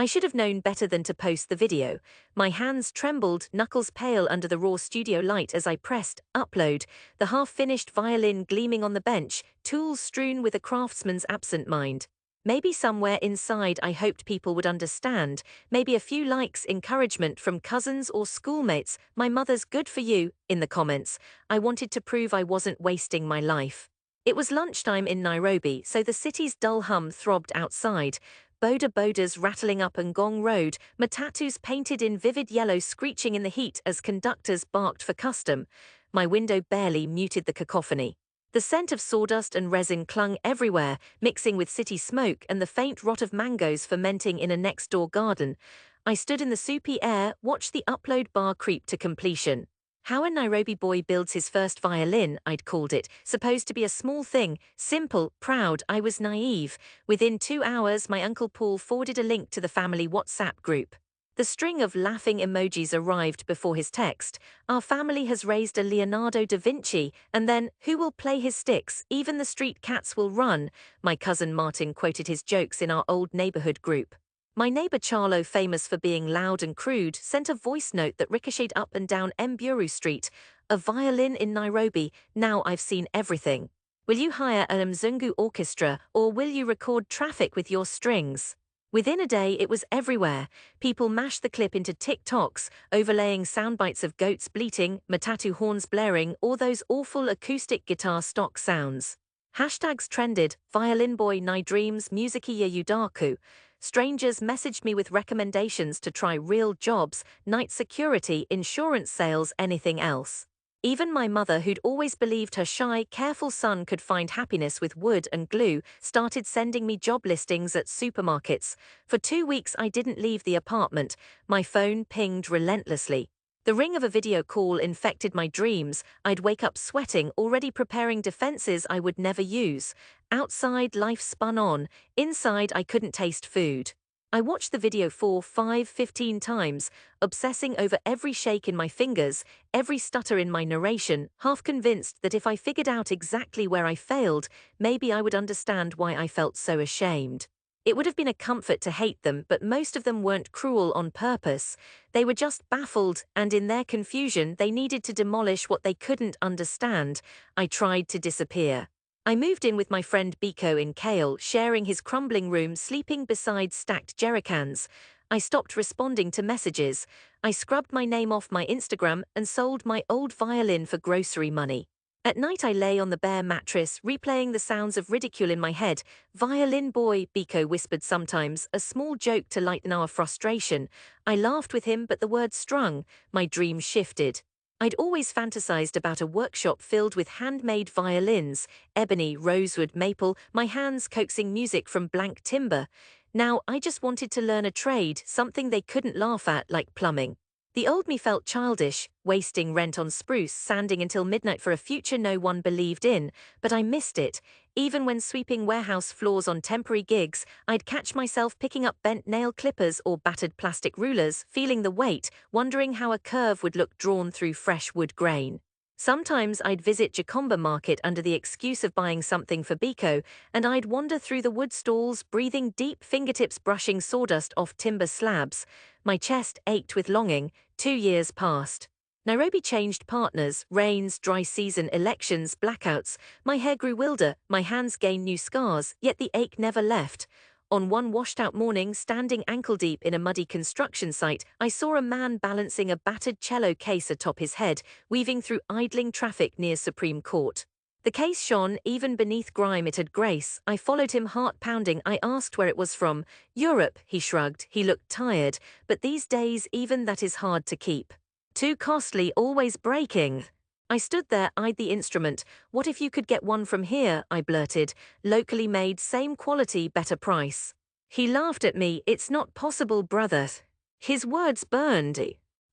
I should have known better than to post the video. My hands trembled, knuckles pale under the raw studio light as I pressed upload, the half-finished violin gleaming on the bench, tools strewn with a craftsman's absent mind. Maybe somewhere inside I hoped people would understand, maybe a few likes, encouragement from cousins or schoolmates, my mother's good for you, in the comments. I wanted to prove I wasn't wasting my life. It was lunchtime in Nairobi, so the city's dull hum throbbed outside. Boda bodas rattling up Ngong Road, matatus painted in vivid yellow screeching in the heat as conductors barked for custom. My window barely muted the cacophony. The scent of sawdust and resin clung everywhere, mixing with city smoke and the faint rot of mangoes fermenting in a next-door garden. I stood in the soupy air, watched the upload bar creep to completion. How a Nairobi boy builds his first violin, I'd called it, supposed to be a small thing, simple, proud, I was naive. Within 2 hours, my Uncle Paul forwarded a link to the family WhatsApp group. The string of laughing emojis arrived before his text. Our family has raised a Leonardo da Vinci, and then, who will play his sticks? Even the street cats will run. My cousin Martin quoted his jokes in our old neighborhood group. My neighbor Charlo, famous for being loud and crude, sent a voice note that ricocheted up and down Mburu Street. A violin in Nairobi, now I've seen everything. Will you hire an Mzungu orchestra, or will you record traffic with your strings? Within a day, it was everywhere. People mashed the clip into TikToks, overlaying soundbites of goats bleating, matatu horns blaring, or those awful acoustic guitar stock sounds. Hashtags trended, violin boy Nai dreams, musikiya udaku. Strangers messaged me with recommendations to try real jobs, night security, insurance sales, anything else. Even my mother, who'd always believed her shy, careful son could find happiness with wood and glue, started sending me job listings at supermarkets. For 2 weeks I didn't leave the apartment. My phone pinged relentlessly. The ring of a video call infected my dreams. I'd wake up sweating, already preparing defenses I would never use. Outside, life spun on. Inside, I couldn't taste food. I watched the video 4, 5, 15 times, obsessing over every shake in my fingers, every stutter in my narration, half convinced that if I figured out exactly where I failed, maybe I would understand why I felt so ashamed. It would have been a comfort to hate them, but most of them weren't cruel on purpose. They were just baffled, and in their confusion, they needed to demolish what they couldn't understand. I tried to disappear. I moved in with my friend Biko in Kale, sharing his crumbling room, sleeping beside stacked jerrycans. I stopped responding to messages. I scrubbed my name off my Instagram and sold my old violin for grocery money. At night I lay on the bare mattress, replaying the sounds of ridicule in my head. Violin boy, Biko whispered sometimes, a small joke to lighten our frustration. I laughed with him, but the word strung. My dream shifted. I'd always fantasized about a workshop filled with handmade violins, ebony, rosewood, maple, my hands coaxing music from blank timber. Now I just wanted to learn a trade, something they couldn't laugh at, like plumbing. The old me felt childish, wasting rent on spruce, sanding until midnight for a future no one believed in, but I missed it. Even when sweeping warehouse floors on temporary gigs, I'd catch myself picking up bent nail clippers or battered plastic rulers, feeling the weight, wondering how a curve would look drawn through fresh wood grain. Sometimes I'd visit Gikomba Market under the excuse of buying something for Biko, and I'd wander through the wood stalls, breathing deep, fingertips brushing sawdust off timber slabs. My chest ached with longing. 2 years passed. Nairobi changed partners, rains, dry season, elections, blackouts. My hair grew wilder, my hands gained new scars, yet the ache never left. On one washed-out morning, standing ankle-deep in a muddy construction site, I saw a man balancing a battered cello case atop his head, weaving through idling traffic near Supreme Court. The case shone, even beneath grime it had grace. I followed him, heart pounding. I asked where it was from. Europe, he shrugged. He looked tired, but these days even that is hard to keep. Too costly, always breaking. I stood there, eyed the instrument. What if you could get one from here, I blurted. Locally made, same quality, better price. He laughed at me. It's not possible, brother. His words burned.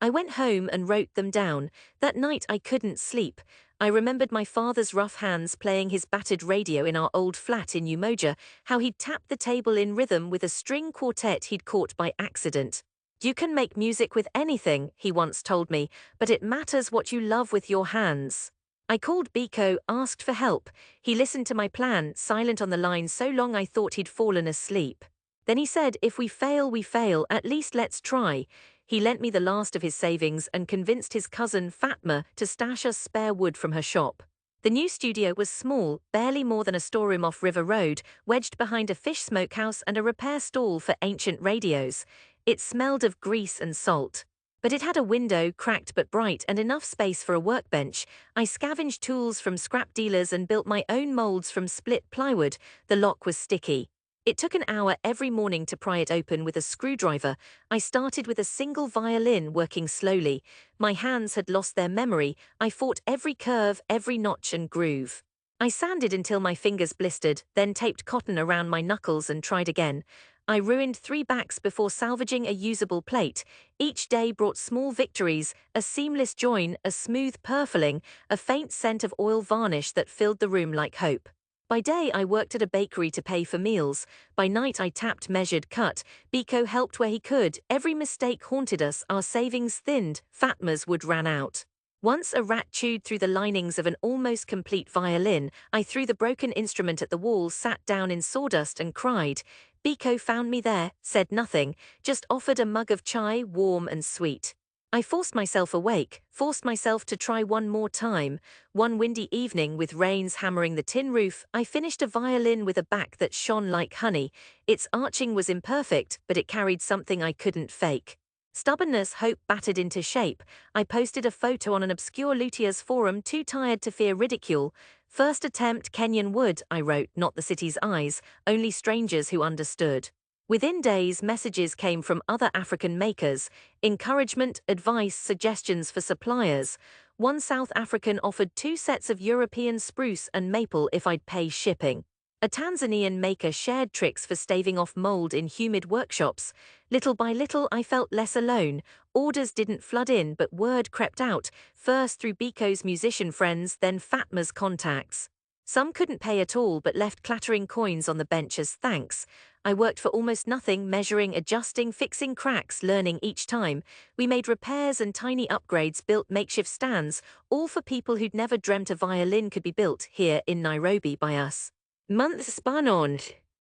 I went home and wrote them down. That night I couldn't sleep. I remembered my father's rough hands playing his battered radio in our old flat in Umoja, how he'd tapped the table in rhythm with a string quartet he'd caught by accident. You can make music with anything, he once told me, but it matters what you love with your hands. I called Biko, asked for help. He listened to my plan, silent on the line so long I thought he'd fallen asleep. Then he said, if we fail, at least let's try. He lent me the last of his savings and convinced his cousin Fatma to stash us spare wood from her shop. The new studio was small, barely more than a storeroom off River Road, wedged behind a fish smokehouse and a repair stall for ancient radios. It smelled of grease and salt. But it had a window, cracked but bright, and enough space for a workbench. I scavenged tools from scrap dealers and built my own molds from split plywood. The lock was sticky. It took an hour every morning to pry it open with a screwdriver. I started with a single violin, working slowly. My hands had lost their memory. I fought every curve, every notch and groove. I sanded until my fingers blistered, then taped cotton around my knuckles and tried again. I ruined 3 backs before salvaging a usable plate. Each day brought small victories, a seamless join, a smooth purfling, a faint scent of oil varnish that filled the room like hope. By day I worked at a bakery to pay for meals. By night I tapped, measured, cut. Biko helped where he could. Every mistake haunted us, our savings thinned, Fatma's wood ran out. Once a rat chewed through the linings of an almost complete violin. I threw the broken instrument at the wall, sat down in sawdust and cried. Biko found me there, said nothing, just offered a mug of chai, warm and sweet. I forced myself awake, forced myself to try one more time. One windy evening, with rains hammering the tin roof, I finished a violin with a back that shone like honey. Its arching was imperfect, but it carried something I couldn't fake. Stubbornness, hope battered into shape. I posted a photo on an obscure luthier's forum, too tired to fear ridicule. First attempt, Kenyan wood, I wrote, not the city's eyes, only strangers who understood. Within days, messages came from other African makers, encouragement, advice, suggestions for suppliers. One South African offered 2 sets of European spruce and maple if I'd pay shipping. A Tanzanian maker shared tricks for staving off mold in humid workshops. Little by little, I felt less alone. Orders didn't flood in, but word crept out, first through Biko's musician friends, then Fatma's contacts. Some couldn't pay at all but left clattering coins on the bench as thanks. I worked for almost nothing, measuring, adjusting, fixing cracks, learning each time. We made repairs and tiny upgrades, built makeshift stands, all for people who'd never dreamt a violin could be built here in Nairobi by us. Months spun on.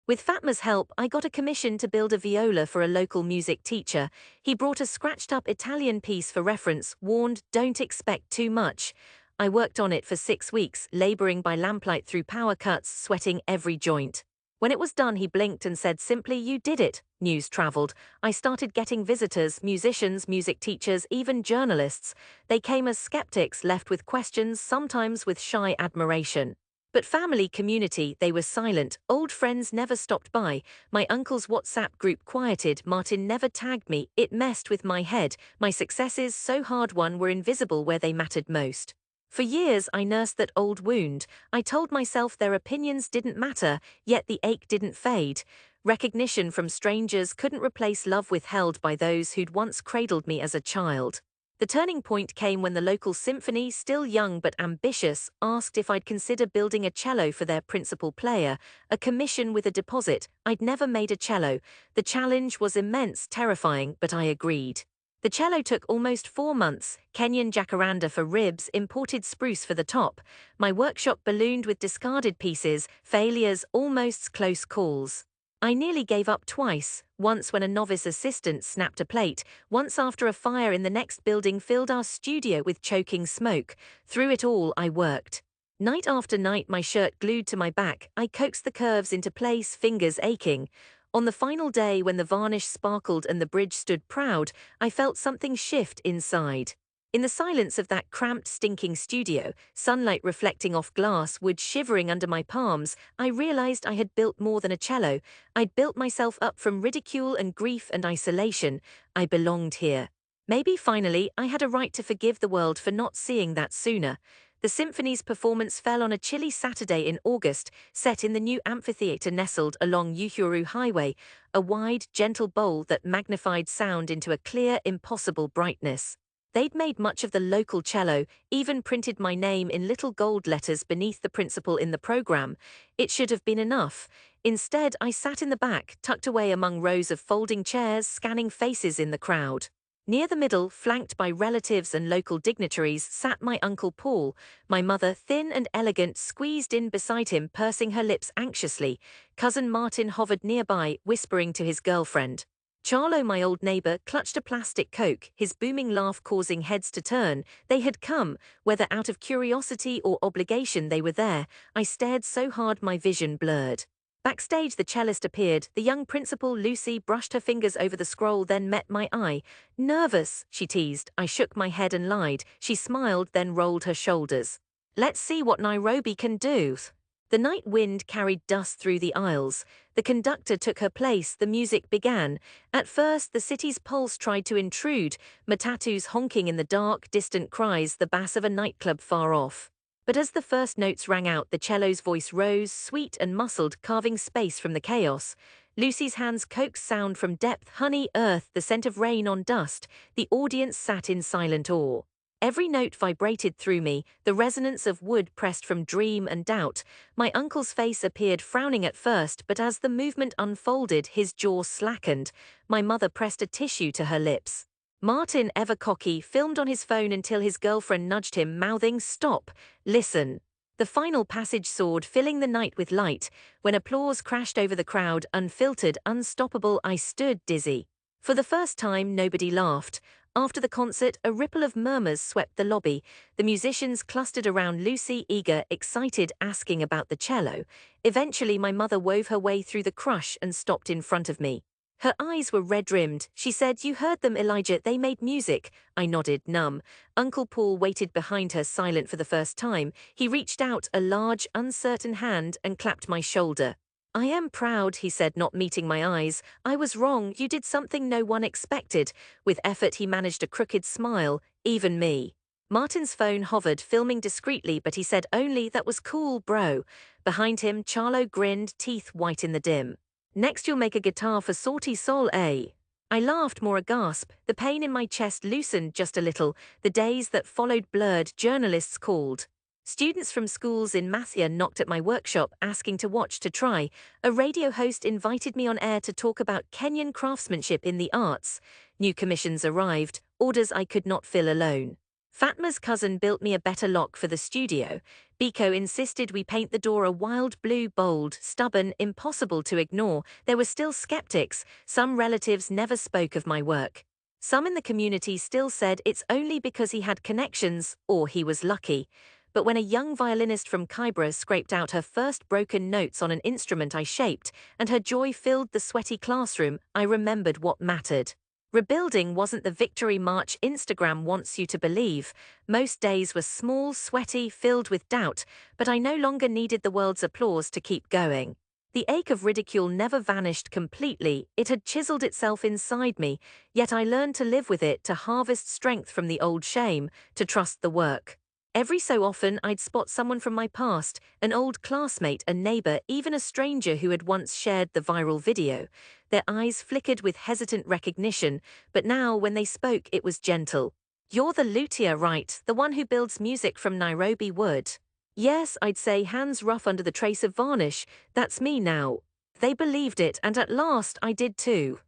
With Fatma's help, I got a commission to build a viola for a local music teacher. He brought a scratched-up Italian piece for reference, warned, don't expect too much. I worked on it for 6 weeks, laboring by lamplight through power cuts, sweating every joint. When it was done, he blinked and said simply, you did it. News traveled. I started getting visitors, musicians, music teachers, even journalists. They came as skeptics, left with questions, sometimes with shy admiration. But family, community, they were silent. Old friends never stopped by. My uncle's WhatsApp group quieted. Martin never tagged me. It messed with my head. My successes, so hard-won, were invisible where they mattered most. For years, I nursed that old wound. I told myself their opinions didn't matter, yet the ache didn't fade. Recognition from strangers couldn't replace love withheld by those who'd once cradled me as a child. The turning point came when the local symphony, still young but ambitious, asked if I'd consider building a cello for their principal player, a commission with a deposit. I'd never made a cello. The challenge was immense, terrifying, but I agreed. The cello took almost 4 months, Kenyan jacaranda for ribs, imported spruce for the top. My workshop ballooned with discarded pieces, failures, almost close calls. I nearly gave up twice, once when a novice assistant snapped a plate, once after a fire in the next building filled our studio with choking smoke. Through it all, I worked. Night after night, my shirt glued to my back, I coaxed the curves into place, fingers aching. On the final day, when the varnish sparkled and the bridge stood proud, I felt something shift inside. In the silence of that cramped, stinking studio, sunlight reflecting off glass, wood shivering under my palms, I realized I had built more than a cello. I'd built myself up from ridicule and grief and isolation. I belonged here. Maybe finally, I had a right to forgive the world for not seeing that sooner. The symphony's performance fell on a chilly Saturday in August, set in the new amphitheater nestled along Uhuru Highway, a wide, gentle bowl that magnified sound into a clear, impossible brightness. They'd made much of the local cello, even printed my name in little gold letters beneath the principal in the program. It should have been enough. Instead, I sat in the back, tucked away among rows of folding chairs, scanning faces in the crowd. Near the middle, flanked by relatives and local dignitaries, sat my Uncle Paul, my mother, thin and elegant, squeezed in beside him, pursing her lips anxiously. Cousin Martin hovered nearby, whispering to his girlfriend. Charlo, my old neighbor, clutched a plastic Coke, his booming laugh causing heads to turn. They had come, whether out of curiosity or obligation they were there. I stared so hard my vision blurred. Backstage the cellist appeared. The young principal, Lucy, brushed her fingers over the scroll, then met my eye. Nervous, she teased. I shook my head and lied. She smiled, then rolled her shoulders. Let's see what Nairobi can do. The night wind carried dust through the aisles. The conductor took her place, the music began. At first, the city's pulse tried to intrude, matatus honking in the dark, distant cries, the bass of a nightclub far off. But as the first notes rang out, the cello's voice rose, sweet and muscled, carving space from the chaos. Lucy's hands coaxed sound from depth, honey, earth, the scent of rain on dust. The audience sat in silent awe. Every note vibrated through me, the resonance of wood pressed from dream and doubt. My uncle's face appeared frowning at first, but as the movement unfolded, his jaw slackened. My mother pressed a tissue to her lips. Martin, ever cocky, filmed on his phone until his girlfriend nudged him, mouthing, "Stop, listen." The final passage soared, filling the night with light. When applause crashed over the crowd, unfiltered, unstoppable, I stood dizzy. For the first time, nobody laughed. After the concert, a ripple of murmurs swept the lobby. The musicians clustered around Lucy, eager, excited, asking about the cello. Eventually, my mother wove her way through the crush and stopped in front of me. Her eyes were red-rimmed. She said, "You heard them, Elijah, they made music." I nodded, numb. Uncle Paul waited behind her, silent for the first time. He reached out, a large, uncertain hand, and clapped my shoulder. "I am proud," he said, not meeting my eyes. "I was wrong. You did something no one expected." With effort, he managed a crooked smile. "Even me." Martin's phone hovered, filming discreetly, but he said only, "That was cool, bro." Behind him, Charlo grinned, teeth white in the dim. "Next you'll make a guitar for Salty Soul, eh?" I laughed, more a gasp. The pain in my chest loosened just a little. The days that followed blurred. Journalists called. Students from schools in Mathia knocked at my workshop, asking to watch, to try. A radio host invited me on air to talk about Kenyan craftsmanship in the arts. New commissions arrived, orders I could not fill alone. Fatma's cousin built me a better lock for the studio. Biko insisted we paint the door a wild blue, bold, stubborn, impossible to ignore. There were still skeptics. Some relatives never spoke of my work. Some in the community still said it's only because he had connections, or he was lucky. But when a young violinist from Kybra scraped out her first broken notes on an instrument I shaped, and her joy filled the sweaty classroom, I remembered what mattered. Rebuilding wasn't the victory march Instagram wants you to believe. Most days were small, sweaty, filled with doubt, but I no longer needed the world's applause to keep going. The ache of ridicule never vanished completely. It had chiseled itself inside me, yet I learned to live with it, to harvest strength from the old shame, to trust the work. Every so often, I'd spot someone from my past, an old classmate, a neighbor, even a stranger who had once shared the viral video. Their eyes flickered with hesitant recognition, but now, when they spoke, it was gentle. "You're the luthier, right? The one who builds music from Nairobi wood?" "Yes," I'd say, hands rough under the trace of varnish. "That's me now." They believed it, and at last I did too.